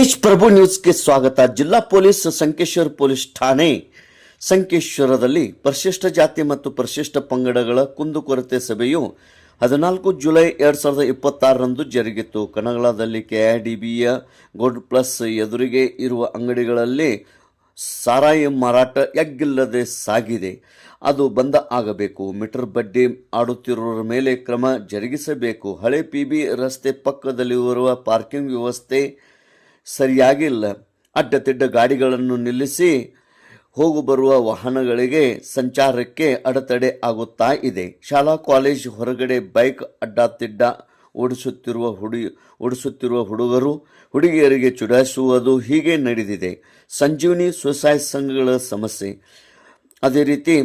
तेज प्रभु news के स्वागत। जिला ಪೊಲೀಸ್ ಸಂಕೇಶ್ವರ ಪೊಲೀಸ್ ಠಾಣೆ ಸಂಕೇಶ್ವರದಲ್ಲಿ ಪರಿಶಿಷ್ಟ ಜಾತಿ ಮತ್ತು ಪರಿಶಿಷ್ಟ ಪಂಗಡಗಳ ಕುಂದುಕೊರತೆ ಸಭೆಯು 14 ಜುಲೈ 2026ರಂದು ಜರುಗಿತು. ಕನಗಳದಲ್ಲಿ ಕೆಐಡಿಬಿಯ ಗೋಲ್ಡ್ ಪ್ಲಸ್ ಎದುರಿಗೆ ಇರುವ ಅಂಗಡಿಗಳಲ್ಲಿ ಸಾರಾಯಿ ಮಾರಾಟ ಎಗ್ಗಿಲ್ಲದೆ ಸಾಗಿದೆ. ಅದು ಬಂದ ಆಗಬೇಕು. ಮೀಟರ್ ಬಡ್ಡಿ ಆಡುತ್ತಿರುವವರ ಮೇಲೆ ಕ್ರಮ ಜರುಗಿಸಬೇಕು. ಹಳೆ ಪಿಬಿ ರಸ್ತೆ ಪಕ್ಕದಲ್ಲಿರುವ ಪಾರ್ಕಿಂಗ್ ವ್ಯವಸ್ಥೆ ಸರಿಯಾಗಿಲ್ಲ. ಅಡ್ಡತಿಡ್ಡ ಗಾಡಿಗಳನ್ನು ನಿಲ್ಲಿಸಿ ಹೋಗು ಬರುವ ವಾಹನಗಳಿಗೆ ಸಂಚಾರಕ್ಕೆ ಅಡೆತಡೆ ಆಗುತ್ತಾ ಇದೆ. ಶಾಲಾ ಕಾಲೇಜ್ ಹೊರಗಡೆ ಬೈಕ್ ಅಡ್ಡತಿಡ್ಡ ಓಡಿಸುತ್ತಿರುವ ಹುಡುಗರು ಹುಡುಗಿಯರಿಗೆ ಚುಡಾಯಿಸುವುದು ಹೀಗೆ ನಡೆದಿದೆ. ಸಂಜೀವಿನಿ ಸ್ವಸಹಾಯ ಸಂಘಗಳ ಸಮಸ್ಯೆ. ಅದೇ ರೀತಿ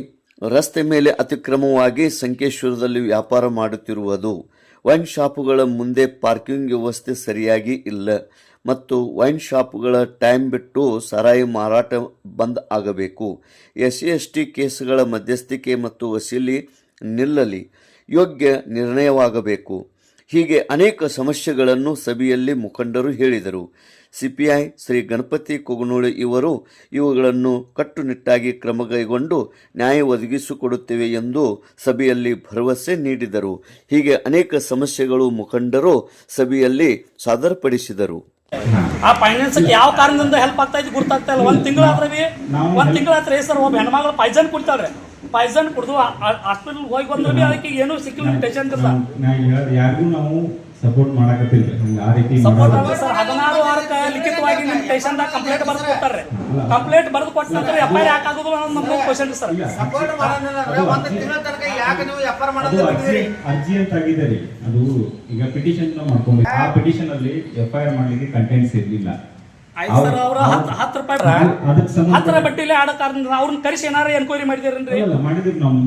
ರಸ್ತೆ ಮೇಲೆ ಅತಿಕ್ರಮವಾಗಿ ಸಂಕೇಶ್ವರದಲ್ಲಿ ವ್ಯಾಪಾರ ಮಾಡುತ್ತಿರುವುದು. ವೈನ್ ಶಾಪುಗಳ ಮುಂದೆ ಪಾರ್ಕಿಂಗ್ ವ್ಯವಸ್ಥೆ ಸರಿಯಾಗಿ ಇಲ್ಲ ಮತ್ತು ವೈನ್ ಶಾಪ್ಗಳ ಟೈಮ್ ಬಿಟ್ಟು ಸಾರಾಯಿ ಮಾರಾಟ ಬಂದ್ ಆಗಬೇಕು. SC/ST ಕೇಸುಗಳ ಮಧ್ಯಸ್ಥಿಕೆ ಮತ್ತು ವಸೂಲಿ ನಿಲ್ಲಲಿ. ಯೋಗ್ಯ ನಿರ್ಣಯವಾಗಬೇಕು. ಹೀಗೆ ಅನೇಕ ಸಮಸ್ಯೆಗಳನ್ನು ಸಭೆಯಲ್ಲಿ ಮುಖಂಡರು ಹೇಳಿದರು. CPI ಶ್ರೀ ಗಣಪತಿ ಕೊಗನೂಳಿ ಇವುಗಳನ್ನು ಕಟ್ಟುನಿಟ್ಟಾಗಿ ಕ್ರಮ ಕೈಗೊಂಡು ನ್ಯಾಯ ಒದಗಿಸಿಕೊಡುತ್ತೇವೆ ಎಂದು ಸಭೆಯಲ್ಲಿ ಭರವಸೆ ನೀಡಿದರು. ಹೀಗೆ ಅನೇಕ ಸಮಸ್ಯೆಗಳು ಮುಖಂಡರು ಸಭೆಯಲ್ಲಿ ಸಾದರಪಡಿಸಿದರು. ಆ ಫೈನಾನ್ಸ್ ಯಾವ ಕಾರಣದಿಂದ ಹೆಲ್ಪ್ ಆಗ್ತಾ ಇದ್ದು ಗೊತ್ತಾಗ್ತಾ ಇಲ್ಲ. ಒಂದು ತಿಂಗಳ ಸರ್ ಒಬ್ಬ ಹೆಣ್ಮಗಳು ಪೈಜನ್ ಕುಡ್ತಾಳ್ರಿ. ಪೈಜನ್ ಕುಡಿದು ಹಾಸ್ಪಿಟಲ್ ಹೋಗಿ ಬಂದ್ರೆ ಅದಕ್ಕೆ ಏನೂ ಸಿಕ್ಕಿಲ್ಲ, ಟೆನ್ಷನ್ ಇಲ್ಲ. ಯಾರಿಗೂ ನಾವು ಸಪೋರ್ಟ್ ಮಾಡಕತ್ತಿಲ್ರಿ. ಸಪೋರ್ಟ್ ಸರ್ 16 ವಾರಕ್ಕೆ ಲಿಖಿತವಾಗಿ ನಿಮ್ಮ ಸ್ಟೇಷನ್ದಾಗ ಕಂಪ್ಲೇಂಟ್ ಬರೆದು ಕೊಡ್ತಾರೆ. ಕಂಪ್ಲೇಂಟ್ ಬರೆದು ಕೊಟ್ಟ ನಂತರ FIR ಯಾಕೆ ಆಗೋದು ಅನ್ನೋದು ನಮ್ಮ ಕ್ವಶನ್ ಸರ್. ಅರ್ಜಿ ಅಂತ ಆಗಿದೆ ರೀ. ಅದು ಈಗ ಪಿಟಿಷನ್ ಮಾಡ್ಕೊಂಡು ಆ ಪಿಟಿಷನ್ ಅಲ್ಲಿ FIR ಮಾಡ್ಲಿಕ್ಕೆ ಕಂಟೆಂಟ್ಸ್ ಇರ್ಲಿಲ್ಲ. ಸರ್ ಅವ್ರ 10 ರೂಪಾಯಿ ಬಟ್ಟಿಲಿ ಆಡೋ ಕಾರಣ ಅವ್ರನ್ನ ಕರೆಸಿ ಏನಾರ ಎನ್ಕ್ವೈರಿ ಮಾಡಿದಿರೇನ್ರಿ? ಮಾಡಿದ್ರಿ. ನಾವು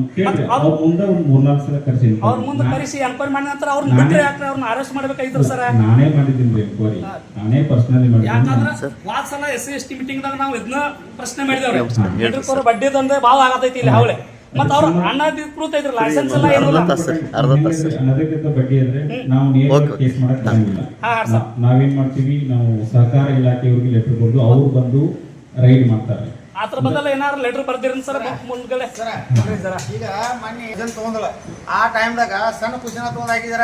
ಅವ್ರ ಮುಂದೆ ಒಂದು 3-4 ಸಲ ಕರೆಸಿ ಅವ್ರ ಮುಂದೆ ಕರೆಸಿ ಎನ್ಕ್ವೈರಿ ಮಾಡಿದ ನಂತರ ಅವ್ರನ್ನ ಬಿಟ್ಟರೆ ಯಾಕೆ ಅವ್ರನ್ನ ಅರೆಸ್ಟ್ ಮಾಡ್ಬೇಕಾಗಿದ್ರು ಸರ್? ನಾನೇ ಮಾಡಿದ್ದೀನಿ ಎನ್ಕ್ವೈರಿ. ನಾನೇ ಪರ್ಸನಲಿ ಮಾಡಿದ್ದೀನಿ. ಯಾಕಂದ್ರೆ ವಾದ ಸಲ SC/ST ಮೀಟಿಂಗ್ ದಾಗ ನಾವು ಇದನ್ನ ಪ್ರಶ್ನೆ ಮಾಡಿದವ್ರಿ. ಹೆಡ್ರಿಕೋರ್ ಬಡ್ಡಿ ತಂದೆ ಭಾಳ ಆಗತೈತಿ ಇಲ್ಲಿ ಹವಳೆ. ಮತ್ತೆ ಅವ್ರ ಅನಧಿಕೃತ ಇದ್ರ ಲೈಸೆನ್ಸ್ ಎಲ್ಲ ಏನಿಲ್ಲ. ಅನಧಿಕೃತ ಬಡ್ಡಿ ಅಂದ್ರೆ ನಾವು ನೇರವಾಗಿ ಕೇಸ್ ಮಾಡಕ್ ಬರಂಗಿಲ್ಲ. ನಾವೇನ್ ಮಾಡ್ತೀವಿ, ನಾವು ಸಹಕಾರ ಇಲಾಖೆಯವರಿಗೆ ಲೆಟರ್ ಕೊಟ್ಟು ಅವ್ರು ಬಂದು ರೈಡ್ ಮಾಡ್ತಾರೆ. ಅದ್ರ ಬದಲು ಏನಾದ್ರು ಲೆಟರ್ ಬರ್ದಿರಿ ಸರ್ ಮುಂದ್ಗಡೆ. ಈಗ ಮೊನ್ನೆ ಇದನ್ನ ತಗೊಂಡಲ್ಲ ಆ ಟೈಮ್ದಾಗ ಸಣ್ಣ ಕುಶನ ತಗೊಂಡ್ ಹಾಕಿದಾರ.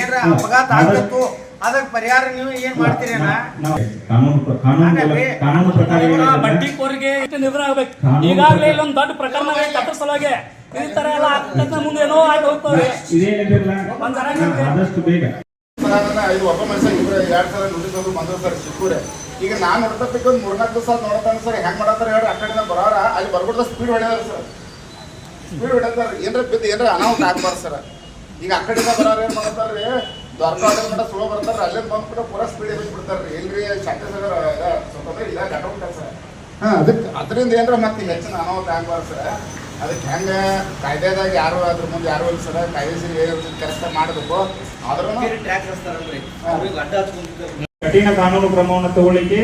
ಏನ್ರ ಅಪಘಾತ ಆಗಿತ್ತು, ಅದಕ್ಕೆ ಪರಿಹಾರ ನೀವು ಏನ್ ಮಾಡ್ತೀರಿ? ಕಾನೂನು ಪ್ರಕಾರ ಬಡ್ಡಿ ಕೋರಿಗೆ ನಿರ್ಧಾರ ಆಗ್ಬೇಕು. ಈಗಾಗಲೇ ಇಲ್ಲೊಂದು ದೊಡ್ಡ ಪ್ರಕರಣ ಕಟ್ಟ ಸಲುವಾಗಿ ಈ ತರ ಎಲ್ಲ ಮುಂದೆ ಏನೋ ಆಗಿ ಹೋಗ್ತವೆ. ಆದಷ್ಟು ಬೇಗ ಒಬ್ಬ ಮನುಷ್ಯ 2 ಸಲ ನೋಟಿಸ್ ಅದು ಬಂದ್ರು ಸರ್ ಸಿಕ್ಕೂರೆ. ಈಗ ನಾನು ನೋಡ್ತಕ್ಕೆ ಒಂದು 3-4 ಸಲ ನೋಡತಾನೆ ಸರ್. ಹೆಂಗ್ ಮಾಡತ್ತಾರ ಹೇಳಿ, ಆ ಕಡೆಯಿಂದ ಬರೋರ ಅಲ್ಲಿ ಬರ್ಬಿಡ್ದ ಸ್ಪೀಡ್ ಹೊಡೆದಾರ ಸರ್. ಸ್ಪೀಡ್ ಹೊಡೆದಾರ ಏನ್ರ ಬಿದ್ದು ಏನ್ರ ಅನಾಹುತ ಆಗ್ಬಾರ್ದು ಸರ್. ಈಗ ಆ ಕಡೆಯಿಂದ ಬರೋರು ಏನ್ ಮಾಡ್ತಾರ್ರಿ, ದ್ವಾರಕಾಡ ಮಟ್ಟ ಸ್ಲೋ ಬರ್ತಾರ, ಅಲ್ಲೇ ಬಂದ್ಬಿಟ್ಟು ಪೂರಾ ಸ್ಪೀಡ್ ಬಿಟ್ಬಿಡ್ತಾರ್ರಿ. ಎಲ್ರಿ ಶಾಂತಿಸಾಗರ ಸ್ವಲ್ಪ ಇದಾಗ ಗಟ್ಟ ಸರ್. ಅದಕ್ಕೆ ಅದರಿಂದ ಏನ್ರ ಮತ್ತೆ ಹೆಚ್ಚಿನ ಅನಾಹುತ ಆಗ್ಬಾರ್ದು ಸರ್. ಅದಕ್ಕೆ ಹೆಂಗೆ ಕಾಯ್ದೆದಾಗ ಯಾರು ಅದ್ರ ಮುಂದೆ ಯಾರು ಇಲ್ಲ ಸರ್. ಕಾಯ್ದೆ ಕೆಲಸ ಮಾಡಬೇಕು. ಆದ್ರೂ ಕಠಿಣ ಕಾನೂನು ಕ್ರಮವನ್ನು ತಗೊಳ್ಳಿಕ್ಕೆ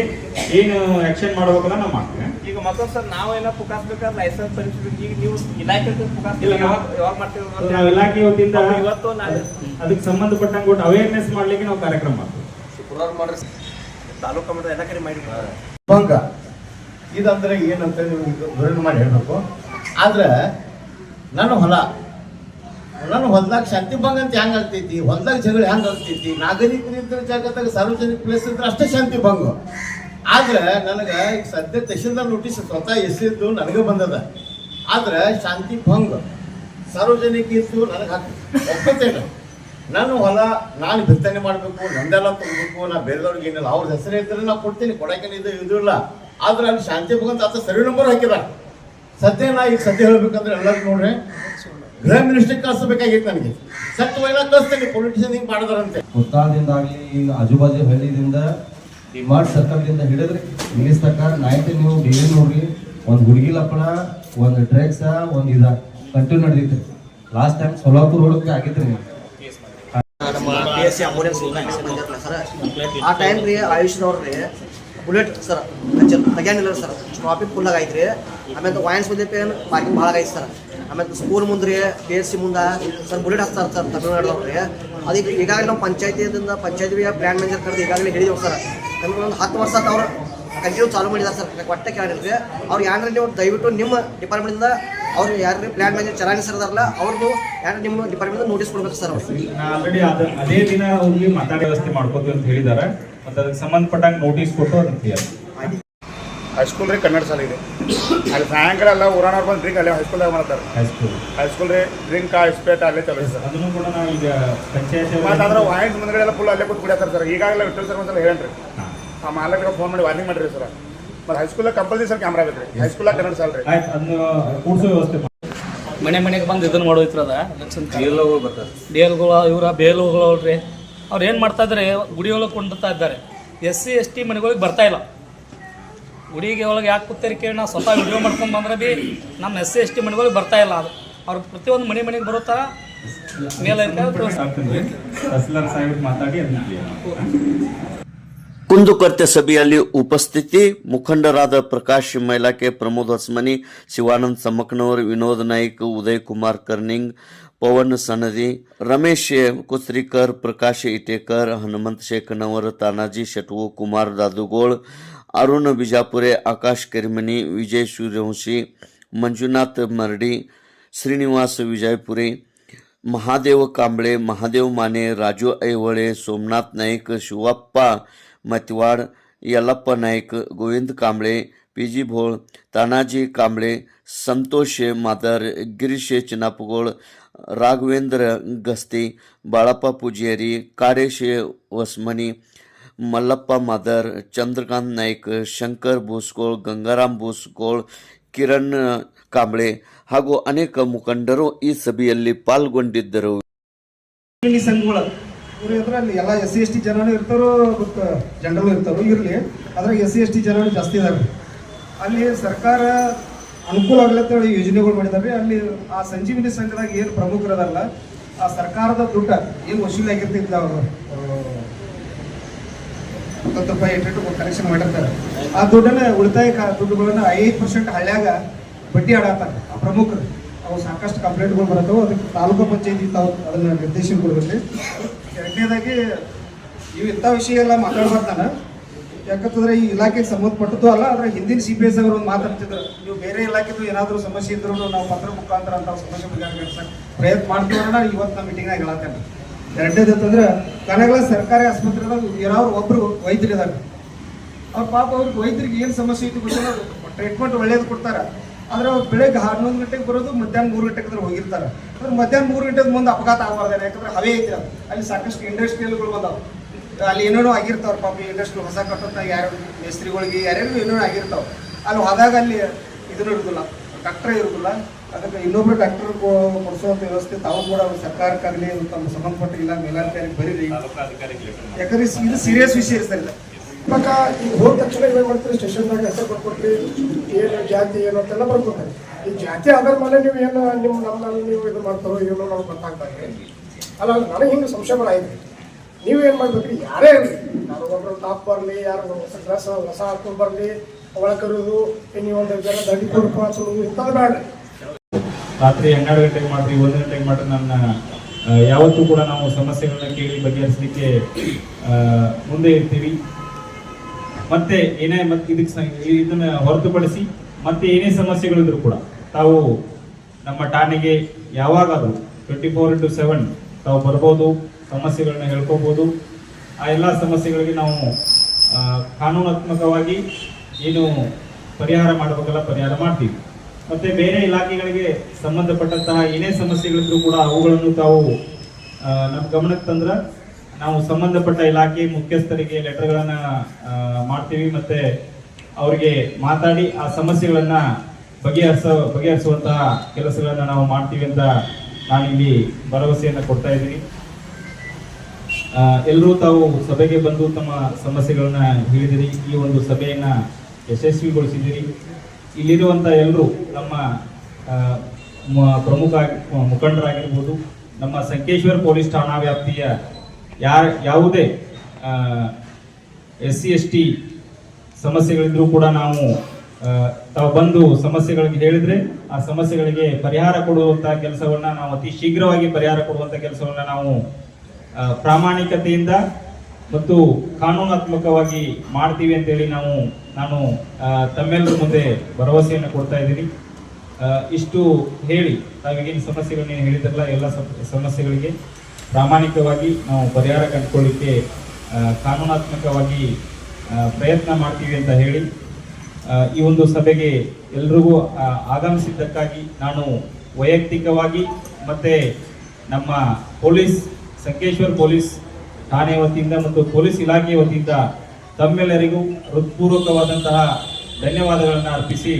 ಏನು ಆಕ್ಷನ್ ಮಾಡಬೇಕಲ್ಲ ನಾವು ಮಾಡ್ತೇವೆ. ಈಗ ಮತ್ತೊಂದು ಸರ್ ನಾವೇನೋ ಪುಕಾಸ್ಬೇಕಾದ್ರೆ ಲೈಸೆನ್ಸ್ ಪರಿಸ್ಥಿತಿ ಈಗ ನೀವು ಇಲಾಖೆ ಯಾವಾಗ ಮಾಡ್ತೀವಿ? ನಾವು ಇಲಾಖೆ ವತಿಯಿಂದ ಇವತ್ತು ಅದಕ್ಕೆ ಸಂಬಂಧಪಟ್ಟಂಗೆ ಕೊಟ್ಟು ಅವೇರ್ನೆಸ್ ಮಾಡ್ಲಿಕ್ಕೆ ನಾವು ಕಾರ್ಯಕ್ರಮ ಮಾಡ್ತೀವಿ. ಶುಕ್ರವಾರ ಮಾಡ್ರಿ ತಾಲೂಕು ಮಟ್ಟದ ಎಲ್ಲ ಕಡೆ ಮಾಡಿ ಭಂಗ ಇದಂದ್ರೆ ಏನಂತ ನೀವು ವಿವರಣೆ ಮಾಡಿ ಹೇಳಬೇಕು. ಆದ್ರೆ ನನ್ನ ಹೊಲದಾಗ ಶಾಂತಿ ಭಂಗ ಅಂತ ಹೆಂಗ್ ಆಗ್ತೈತಿ, ಹೊಲದಾಗ ಜಗಳ ಹೆಂಗ್ ಆಗ್ತೈತಿ, ನಾಗರಿಕರಿದ್ರ ಜಾಗದಾಗ ಸಾರ್ವಜನಿಕ ಪ್ಲೇಸ್ ಇದ್ರೆ ಅಷ್ಟೇ ಶಾಂತಿ ಭಂಗ. ಆದ್ರೆ ನನಗೆ ಈಗ ಸದ್ಯ ತಹಶೀಲ್ದಾರ್ ನೋಟಿಸ್ ಸ್ವತಃ ಎಸೆದು ನನಗೆ ಬಂದದ. ಆದ್ರೆ ಶಾಂತಿ ಭಂಗ ಸಾರ್ವಜನಿಕ ಇತ್ತು ನನಗೆ ಒಪ್ಪತ್ತೇನೆ. ನನ್ನ ಹೊಲ ನಾನು ಬಿತ್ತನೆ ಮಾಡಬೇಕು, ನಂದೆಲ್ಲ ತಗೋಬೇಕು, ನಾ ಬೇರೆದವ್ರಿಗೆ ಏನಿಲ್ಲ. ಅವ್ರ ಹೆಸರು ಇದ್ರೆ ನಾವು ಕೊಡ್ತೀನಿ, ಕೊಡಕ್ಕೆ ಇದು ಇಲ್ಲ. ಆದ್ರೆ ಅಲ್ಲಿ ಶಾಂತಿ ಭಂಗ ಅಂತ ಸರಿ ನಂಬರ್ ಹಾಕಿದ. ಸದ್ಯ ಹೇಳ್ಬೇಕಂದ್ರೆ ಎಲ್ಲರಿಗೂ ನೋಡ್ರಿ, ಗೃಹ ಮಿನಿಸ್ಟರ್ ಕಳಿಸ್ಬೇಕಾಗಿತ್ತು. ನನಗೆ ಸತ್ಯವಾಗಿ ಕಳಿಸ್ತೇನೆ, ಪೊಲಿಟಿಷಿಯನ್ ಹಿಂಗೆ ಮಾಡಿದಾರಂತೆ. ಉತ್ತಾರದಿಂದಾಗಲಿ ಈಗ ಆಜುಬಾಜು ಹಳ್ಳಿದಿಂದ ಡಿಮಾರ್ಟ್ ಸರ್ಕಲ್ದಿಂದ ಹಿಡಿದ್ರಿ ಇಂಗ್ಲೀಷ್ ತನಕ ನೈಟ್ ನೀವು ಡೈಲಿ ನೋಡ್ರಿ, ಒಂದು ಹುಡುಗಿ ಲಪ್ಪಣ, ಒಂದು ಡ್ರಗ್ಸ್, ಒಂದು ಕಂಟಿನ್ಯೂ ನಡೆದಿತ್ತು. ಲಾಸ್ಟ್ ಟೈಮ್ ಸೊಲ್ಲಾಪುರ ಹೊಳಕ್ಕೆ ಆಗಿದ್ರಿ. ಆ ಟೈಮ್ ರೀ ಆಯುಷ್ನವ್ರಿ ಬುಲೆಟ್ ಸರ್ ತೆಗ್ಯಾನಿಲ್ಲ ಸರ್. ಟ್ರಾಫಿಕ್ ಫುಲ್ ಆಗೈತ್ರಿ. ಆಮೇಲೆ ವೈನ್ಸ್ ಬಂದೈತೆ, ಪಾರ್ಕಿಂಗ್ ಭಾಳ ಆಗೈತೆ ಸರ್. ಆಮೇಲೆ ಸ್ಕೂಲ್ ಮುಂದೆ PSC ಮುಂದೆ ಸರ್ ಬುಲೆಟ್ ಹಚ್ತಾರೆ ಸರ್ ತಮಿಳ್ನಾಡವ್ರಿ. ಅದಕ್ಕೆ ಈಗಾಗಲೇ ನಾವು ಪಂಚಾಯತಿ ಪ್ಲಾನ್ ಮ್ಯಾನೇಜರ್ ಕರೆದು ಈಗಾಗಲೇ ಹೇಳಿದೆವು ಸರ್. ನಮ್ಗೆ ಒಂದು 10 ವರ್ಷ ಅಂತ ಅವ್ರು ಕಂಟಿನ್ಯೂ ಚಾಲು ಮಾಡಿದ್ದಾರೆ ಸರ್. ಒಟ್ಟೆ ಕೇಳಿದ್ರೆ ಅವ್ರು ಯಾರು ನೀವು ದಯವಿಟ್ಟು ನಿಮ್ಮ ಡಿಪಾರ್ಟ್ಮೆಂಟಿಂದ ಅವ್ರು ಯಾರು ಪ್ಲಾನ್ ಮ್ಯಾನೇಜರ್ ಚರಾಣಿ ಸರ್ ಅದಾರಲ್ಲ ಅವ್ರು ಯಾರು ನಿಮ್ಮ ಡಿಪಾರ್ಟ್ಮೆಂಟ್ ನೋಟಿಸ್ ಕೊಡ್ಬೇಕು ಸರ್. ಅವ್ರು ಆಲ್ರೆಡಿ ಅದೇ ದಿನ ಅವ್ರಿಗೆ ಮಾತಾಡೋ ವ್ಯವಸ್ಥೆ ಮಾಡ್ಕೋತೀವಿ ಅಂತ ಹೇಳಿದ್ದಾರೆ. ಮತ್ತು ಅದಕ್ಕೆ ಸಂಬಂಧಪಟ್ಟಂಗೆ ನೋಟಿಸ್ ಕೊಟ್ಟು ಅದನ್ನು ಕ್ಲಿಯರ್. ಹೈಸ್ಕೂಲ್ ರೀ ಕನ್ನಡ ಶಾಲೆ ಇದೆ. ಅಲ್ಲಿ ಸಾಯಂಕಾಲ ಎಲ್ಲ ಊರಾನವ್ರು ಬಂದು ಡ್ರಿಂಕ್ ಅಲ್ಲೇ ಹೈಸ್ಕೂಲ್ದಾಗ ಮಾಡ್ತಾರೆ. ಹೈಸ್ಕೂಲ್ ರೀ ಡ್ರಿಂಕ್ ಇಸ್ಪೇಟ್ ಅಲ್ಲೇ ಚಲೋ ಸರ್. ಅದನ್ನು ಕೂಡ ನಾವು ಈಗ ಪಂಚಾಯತ್ ಮತ್ತು ಅದ್ರ ವಾಯಿಸ್ ಮುಂದ್ಗಡೆ ಎಲ್ಲ ಫುಲ್ ಅಲ್ಲೇ ಕೂತ್ ಕುಡಿಯತ್ತಾರೆ ಸರ್. ಈಗಾಗಲೇ ವಿಠಲ್ ಸರ್ ಒಂದ್ಸಲ ಹೇಳಿ ಆ ಮಾಲಕರಿಗೆ ಫೋನ್ ಮಾಡಿ ವಾರ್ನಿಂಗ್ ಮಾಡಿರಿ ಸರ್. ಮತ್ತು ಹೈಸ್ಕೂಲಾಗ ಕಂಪಲ್ಸರಿ ಸರ್ ಕ್ಯಾಮ್ರಾ ಬೇಕು ರೀ. ಹೈಸ್ಕೂಲಾಗ ಕನ್ನಡ ಶಾಲೆ ರೀ. ಆಯ್ತು, ಅದನ್ನು ಕೂಡಿಸೋ ವ್ಯವಸ್ಥೆ ಮನೆಗೆ ಬಂದು ಇದನ್ನು ಮಾಡೋಯ್ತಿರದ ಡಿ ಎಲ್ಗಳು ಇವರ ಬೇಲುಗಳು ಅಲ್ರಿ, ಅವ್ರು ಏನು ಮಾಡ್ತಾ ಇದ್ದಾರೆ, ಗುಡಿ ಒಳಗೆ ಕೊಂಡ್ತಾ ಇದ್ದಾರೆ. SC ST ಮನೆಗಳಿಗೆ ಬರ್ತಾ ಇಲ್ಲ. ಗುಡಿಗೆ ಒಳಗೆ ಯಾಕೆ ಕೂತಾರೆ ಕೇಳಿ ನಾವು ಸ್ವತಃ ವಿಡಿಯೋ ಮಾಡ್ಕೊಂಡು ಬಂದ್ರೆ ಭೀ ನಮ್ಮ SC ST ಮನೆಗಳಿಗೆ ಬರ್ತಾ ಇಲ್ಲ. ಅದು ಅವ್ರು ಪ್ರತಿಯೊಂದು ಮನೆಗೆ ಬರೋ ಥರ ಮೇಲೆ ಮಾತಾಡಿ ಅದನ್ನ ಕುಂದುಕೊರತೆ ಸಭೆಯಲ್ಲಿ ಉಪಸ್ಥಿತಿ ಮುಖಂಡರಾದ ಪ್ರಕಾಶ್ ಮೈಲಾಕೆ, ಪ್ರಮೋದ್ ಹೊಸ್ಮನಿ, ಶಿವಾನಂದ್ ಸಮ್ಮಕ್ನವರ್, ವಿನೋದ್ ನಾಯ್ಕ್, ಉದಯ್ ಕುಮಾರ್ ಕರ್ನಿಂಗ್, ಪವನ್ ಸನದಿ, ರಮೇಶ್ ಕುಸ್ರಿಕರ್, ಪ್ರಕಾಶ್ ಇಟೇಕರ್, ಹನುಮಂತ್ ಶೇಖನವರ್, ತಾನಾಜಿ ಶೆಟ್ವು, ಕುಮಾರ್ ದಾದುಗೋಳ್, ಅರುಣ್ ಬಿಜಾಪುರೆ, ಆಕಾಶ್ ಕೆರಿಮನಿ, ವಿಜಯ್ ಸೂರ್ಯವಂಶಿ, ಮಂಜುನಾಥ್ ಮರ್ಡಿ, ಶ್ರೀನಿವಾಸ್ ವಿಜಯಪುರಿ, ಮಹಾದೇವ್ ಕಾಂಬಳೆ, ಮಹಾದೇವ್ ಮಾನೆ, ರಾಜು ಐಹೊಳೆ, ಸೋಮನಾಥ್ ನಾಯ್ಕ್, ಶಿವಪ್ಪ ಮತಿವಾಡ್, ಯಲ್ಲಪ್ಪ ನಾಯ್ಕ್, ಗೋವಿಂದ್ ಕಾಂಬಳೆ, PG ಭೋಳ್, ತಾನಾಜಿ ಕಾಂಬಳೆ, ಸಂತೋಷ್ ಮಾದರ್, ಗಿರೀಶ್ ಚಿನ್ನಾಪಗೋಳ್, ರಾಘವೇಂದ್ರ ಗಸ್ತಿ, ಬಾಳಪ್ಪ ಪೂಜಾರಿ, ಕಾಡೇಶ್ ಹೊಸ್ಮನಿ, ಮಲ್ಲಪ್ಪ ಮಾದರ್, ಚಂದ್ರಕಾಂತ್ ನಾಯ್ಕ್, ಶಂಕರ್ ಭೂಸ್ಕೋಳ್, ಗಂಗಾರಾಮ್ ಭೂಸ್ಕೋಳ್, ಕಿರಣ್ ಕಾಂಬಳೆ ಹಾಗೂ ಅನೇಕ ಮುಖಂಡರು ಈ ಸಭೆಯಲ್ಲಿ ಪಾಲ್ಗೊಂಡಿದ್ದರು. ಸಂಘಗಳು ಇವರು ಇದರಲ್ಲಿ ಎಲ್ಲ SC ST ಜನನೂ ಇರ್ತಾರೋ ಮತ್ತು ಜನರಲ್ ಇರ್ತಾರೋ ಇರಲಿ, ಅದ್ರಾಗ SC ST ಜನರು ಜಾಸ್ತಿ ಇದಾವೆ. ಅಲ್ಲಿ ಸರ್ಕಾರ ಅನುಕೂಲ ಆಗ್ಲತ್ತೇಳಿ ಯೋಜನೆಗಳು ಮಾಡಿದಾವೆ. ಅಲ್ಲಿ ಆ ಸಂಜೀವಿನಿ ಸಂಘದಾಗ ಏನು ಪ್ರಮುಖರದಲ್ಲ, ಆ ಸರ್ಕಾರದ ದುಡ್ಡು ಏನು ವಸೂಲಿ ಆಗಿರ್ತಿದ್ದ ಅವರು 10 ರೂಪಾಯಿ 8 ಕಲೆಕ್ಷನ್ ಮಾಡಿರ್ತಾರೆ. ಆ ದುಡ್ಡನ್ನ ಉಳಿತಾಯ ದುಡ್ಡುಗಳನ್ನ 5% ಹಳ್ಳ್ಯಾಗ ಬಡ್ಡಿ ಆಡತ್ತಾರೆ ಆ ಪ್ರಮುಖರು. ಅವು ಸಾಕಷ್ಟು ಕಂಪ್ಲೇಂಟ್ಗಳು ಬರತ್ತವು. ಅದಕ್ಕೆ ತಾಲೂಕು ಪಂಚಾಯತಿ ತಾವು ಅದನ್ನ ನಿರ್ದೇಶನ ಕೊಡಬೇಕು. ಎರಡನೇದಾಗಿ ಇವು ಇಂಥ ವಿಷಯ ಎಲ್ಲ ಮಾತಾಡ್ಬಾರ್ದಾನ, ಯಾಕಂತಂದ್ರೆ ಈ ಇಲಾಖೆಗೆ ಸಂಬಂಧಪಟ್ಟದ್ದು ಅಲ್ಲ. ಆದರೆ ಹಿಂದಿನ CPS ಅವರು ಒಂದು ಮಾತಾಡ್ತಿದ್ರು, ನೀವು ಬೇರೆ ಇಲಾಖೆದು ಏನಾದರೂ ಸಮಸ್ಯೆ ಇದ್ರೂ ನಾವು ಪತ್ರ ಮುಖಾಂತರ ಅಂತ ಸಮಸ್ಯೆ ಬಗೆಹರಿಸಕ್ಕೆ ಪ್ರಯತ್ನ ಮಾಡ್ತೀವಿ ಅನ್ನೋಣ ಇವತ್ತು ನಮ್ಮ ಮೀಟಿಂಗ್ನಾಗ ಹೇಳತ್ತೇನೆ. ಎರಡನೇದು ಅಂತಂದ್ರೆ ಕನಗಲ ಸರ್ಕಾರಿ ಆಸ್ಪತ್ರೆದಾಗ ಯಾರು ಒಬ್ಬರು ವೈದ್ಯರಿದ್ದಾರೆ. ಅವ್ರ ಪಾಪ ಅವ್ರಿಗೆ ವೈದ್ಯರಿಗೆ ಏನು ಸಮಸ್ಯೆ ಐತಿ ಗೊತ್ತಿಲ್ಲ, ಟ್ರೀಟ್ಮೆಂಟ್ ಒಳ್ಳೇದು ಕೊಡ್ತಾರೆ. ಆದರೆ ಅವ್ರು ಬೆಳಗ್ಗೆ 11 ಗಂಟೆಗೆ ಬರೋದು, ಮಧ್ಯಾಹ್ನ 3 ಗಂಟೆಗೆ ಹೋಗಿರ್ತಾರೆ. ಅಂದ್ರೆ ಮಧ್ಯಾಹ್ನ 3 ಗಂಟೆ ಮುಂದೆ ಅಪಘಾತ ಆಗಬಾರ್ದಾನೆ, ಯಾಕಂದ್ರೆ ಹವೇ ಐತಿ ಅದು. ಅಲ್ಲಿ ಸಾಕಷ್ಟು ಇಂಡಸ್ಟ್ರಿಯಲ್ಗಳು ಬಂದಾವೆ, ಅಲ್ಲಿ ಏನೇನೋ ಆಗಿರ್ತಾವ್ರ ಪಾಪ. ಇಂಡಸ್ಟ್ರಿ ಹೊಸ ಕಟ್ಟೋಂಥ ಯಾರು ಮೇಸ್ತ್ರಿಗಳಿಗೆ ಯಾರ್ಯಾರು ಏನೇನೋ ಆಗಿರ್ತಾವೆ. ಅಲ್ಲಿ ಹೋದಾಗ ಅಲ್ಲಿ ಇದನ್ನು ಇರೋದಿಲ್ಲ, ಡಾಕ್ಟ್ರೇ ಇರೋದಿಲ್ಲ. ಅದಕ್ಕೆ ಇನ್ನೊಬ್ರು ಡಾಕ್ಟರ್ ಕೊಡಿಸುವಂಥ ವ್ಯವಸ್ಥೆ ತಾವು ಕೂಡ ಸರ್ಕಾರಕ್ಕಾಗಲಿ ತಮ್ಮ ಸಂಬಂಧಪಟ್ಟ ಇಲ್ಲ ಮೇಲಾಧಿಕಾರಿಗೆ ಬರೀರಿ, ಯಾಕಂದ್ರೆ ಇದು ಸೀರಿಯಸ್ ವಿಷಯ ಇರ್ತಾರೆ. ಇವಾಗ ಈಗ ಹೋದ ತಕ್ಷಣ ಏನು ಮಾಡ್ತೀರಿ, ಸ್ಟೇಷನ್ದಾಗ ಹೆಸರು ಬರ್ಕೊಟ್ರಿ, ಏನು ಜಾತಿ ಏನು ಅಂತೆಲ್ಲ ಬರ್ಕೊತಾರೆ. ಈ ಜಾತಿ ಆಧಾರ ಮೇಲೆ ನೀವು ಏನು ನಮ್ಮಲ್ಲಿ ನೀವು ಇದು ಮಾಡ್ತಾರೋ ಏನೋ ನಾವು ಗೊತ್ತಾಗ್ತಾರೆ. ಅಲ್ಲ ನನಗೆ ಹಿಂಗೆ ಸಂಶಯಗಳಾಯ್ತು. ನೀವೇನು ಮಾಡ್ಬೇಕ್ರಿ, ಯಾರೇ ಇರಲಿ, ಯಾರು ಒಬ್ಬರು ಟಾಪ್ ಬರಲಿ, ಯಾರು ಹೊಸ ಡ್ರೆಸ್ ಹೊಸ ಹಾಕೊಂಡು ಬರಲಿ, ಒಳಗೆ ಕರೋದು, ನೀವು ಒಂದು ಜನ ದಂಡಿ ಕೊಡಪ್ಪ ಸುಳ್ಳು ಇಂಥದ್ದು ಬೇಡ. ರಾತ್ರಿ 12 ಗಂಟೆಗೆ ಮಾಡ್ರಿ, 1 ಗಂಟೆಗೆ ಮಾಡ್ರಿ. ನನ್ನ ಯಾವತ್ತೂ ಕೂಡ ನಾವು ಸಮಸ್ಯೆಗಳನ್ನ ಕೇಳಿ ಬಗೆಹರಿಸಲಿಕ್ಕೆ ಮುಂದೆ ಇರ್ತೀವಿ. ಮತ್ತೆ ಏನೇ ಇದನ್ನ ಹೊರತುಪಡಿಸಿ ಮತ್ತೆ ಏನೇ ಸಮಸ್ಯೆಗಳಿದ್ರು ಕೂಡ ತಾವು ನಮ್ಮ ಠಾಣೆಗೆ ಯಾವಾಗಾದರೂ 24/7 ತಾವು ಬರ್ಬೋದು, ಸಮಸ್ಯೆಗಳನ್ನ ಹೇಳ್ಕೋಬೋದು. ಆ ಎಲ್ಲ ಸಮಸ್ಯೆಗಳಿಗೆ ನಾವು ಕಾನೂನಾತ್ಮಕವಾಗಿ ಏನು ಪರಿಹಾರ ಮಾಡಬೇಕಲ್ಲ ಪರಿಹಾರ ಮಾಡ್ತೀವಿ. ಮತ್ತೆ ಬೇರೆ ಇಲಾಖೆಗಳಿಗೆ ಸಂಬಂಧಪಟ್ಟಂತಹ ಏನೇ ಸಮಸ್ಯೆಗಳಿದ್ರು ಕೂಡ ಅವುಗಳನ್ನು ತಾವು ನಮ್ಮ ಗಮನಕ್ಕೆ ತಂದ್ರೆ ನಾವು ಸಂಬಂಧಪಟ್ಟ ಇಲಾಖೆ ಮುಖ್ಯಸ್ಥರಿಗೆ ಲೆಟರ್ಗಳನ್ನು ಮಾಡ್ತೀವಿ. ಮತ್ತೆ ಅವರಿಗೆ ಮಾತಾಡಿ ಆ ಸಮಸ್ಯೆಗಳನ್ನ ಬಗೆಹರಿಸುವಂತಹ ಕೆಲಸಗಳನ್ನ ನಾವು ಮಾಡ್ತೀವಿ ಅಂತ ನಾನಿಲ್ಲಿ ಭರವಸೆಯನ್ನು ಕೊಡ್ತಾ ಇದ್ದೀನಿ. ಎಲ್ಲರೂ ತಾವು ಸಭೆಗೆ ಬಂದು ತಮ್ಮ ಸಮಸ್ಯೆಗಳನ್ನ ಹೇಳಿದಿರಿ. ಈ ಒಂದು ಸಭೆಯನ್ನ ಯಶಸ್ವಿಗೊಳಿಸಿದಿರಿ. ಇಲ್ಲಿರುವಂಥ ಎಲ್ಲರೂ ನಮ್ಮ ಪ್ರಮುಖ ಮುಖಂಡರಾಗಿರ್ಬೋದು, ನಮ್ಮ ಸಂಕೇಶ್ವರ ಪೊಲೀಸ್ ಠಾಣಾ ವ್ಯಾಪ್ತಿಯ ಯಾವುದೇ SC ST ಸಮಸ್ಯೆಗಳಿದ್ರೂ ಕೂಡ ತಾವು ಬಂದು ಸಮಸ್ಯೆಗಳಿಗೆ ಹೇಳಿದ್ರೆ ಆ ಸಮಸ್ಯೆಗಳಿಗೆ ಪರಿಹಾರ ಕೊಡುವಂಥ ಕೆಲಸವನ್ನ ನಾವು ಅತಿ ಶೀಘ್ರವಾಗಿ ಪರಿಹಾರ ಕೊಡುವಂಥ ಕೆಲಸವನ್ನ ನಾವು ಪ್ರಾಮಾಣಿಕತೆಯಿಂದ ಮತ್ತು ಕಾನೂನಾತ್ಮಕವಾಗಿ ಮಾಡ್ತೀವಿ ಅಂತೇಳಿ ನಾನು ತಮ್ಮೆಲ್ಲರ ಮುಂದೆ ಭರವಸೆಯನ್ನು ಕೊಡ್ತಾ ಇದ್ದೀನಿ. ಇಷ್ಟು ಹೇಳಿ ತಾವೇನು ಸಮಸ್ಯೆಗಳನ್ನೇನು ಹೇಳಿದ್ರಲ್ಲ ಎಲ್ಲ ಸಮಸ್ಯೆಗಳಿಗೆ ಪ್ರಾಮಾಣಿಕವಾಗಿ ನಾವು ಪರಿಹಾರ ಕಂಡುಕೊಳ್ಳಿಕ್ಕೆ ಕಾನೂನಾತ್ಮಕವಾಗಿ ಪ್ರಯತ್ನ ಮಾಡ್ತೀವಿ ಅಂತ ಹೇಳಿ ಈ ಒಂದು ಸಭೆಗೆ ಎಲ್ರಿಗೂ ಆಗಮಿಸಿದ್ದಕ್ಕಾಗಿ ನಾನು ವೈಯಕ್ತಿಕವಾಗಿ ಮತ್ತು ನಮ್ಮ ಪೊಲೀಸ್ ಸಂಕೇಶ್ವರ್ ಪೊಲೀಸ್ ಠಾಣೆ ವತಿಯಿಂದ ಮತ್ತು ಪೊಲೀಸ್ ಇಲಾಖೆ ವತಿಯಿಂದ ತಮ್ಮೆಲ್ಲರಿಗೂ ಹೃತ್ಪೂರ್ವಕವಾದಂತಹ ಧನ್ಯವಾದಗಳನ್ನು ಅರ್ಪಿಸಿ